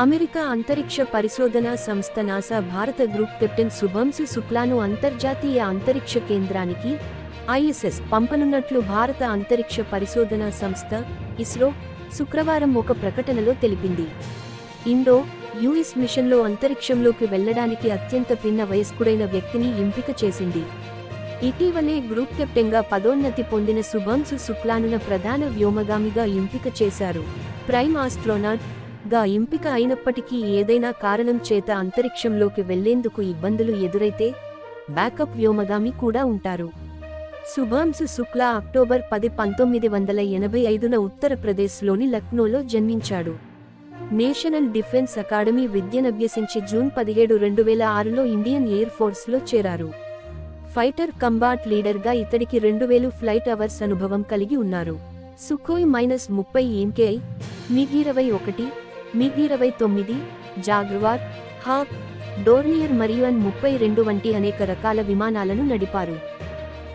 America అంతరిక్ష పరిశోధనా సంస్థ నాసా భారత గ్రూప్ కెప్టెన్ శుభంసు శుక్లాను అంతర్జాతీయ అంతరిక్ష కేంద్రానికి ఐఎస్ఎస్ పంపనున్నట్లు భారత అంతరిక్ష పరిశోధనా సంస్థ ఇస్రో శుక్రవారం ఒక ప్రకటనలో తెలిపింది. యుఎస్ మిషన్లో అంతరిక్షంలోకి వెళ్లడానికి అత్యంత పిన్న వయస్కుడైన వ్యక్తిని ఎంపిక చేసింది. ఇటీవలే గ్రూప్ కెప్టెన్గా పదోన్నతి పొందిన శుభంసు శుక్లాను ప్రధాన వ్యోమగామిగా ఎంపిక చేశారు. ప్రైమ్ ఆస్ట్రోనాట్ గా ఎంపిక అయినప్పటికీ ఏదైనా కారణం చేత అంతరిక్షంలోకి వెళ్లేందుకు ఇబ్బందులు ఎదురైతే బ్యాకప్ వ్యోమగామి కూడా ఉంటారు. శుభాంశు శుక్లా అక్టోబర్ 10, 1985న ఉత్తరప్రదేశ్లోని లక్నోలో జన్మించాడు. నేషనల్ డిఫెన్స్ అకాడమీ విద్యనభ్యసించి జూన్ 17, 2006లో ఇండియన్ ఎయిర్ ఫోర్స్లో చేరారు. ఫైటర్ కంబాట్ లీడర్గా ఇతడికి 2000 ఫ్లైట్ అవర్స్ అనుభవం కలిగి ఉన్నారు. Sukhoi -30 MKI, మిగ్-21, మిగ్-29, jaguar, hack, Dornier మరియు AN-32 వంటి అనేక రకాల విమానాలను నడిపారు.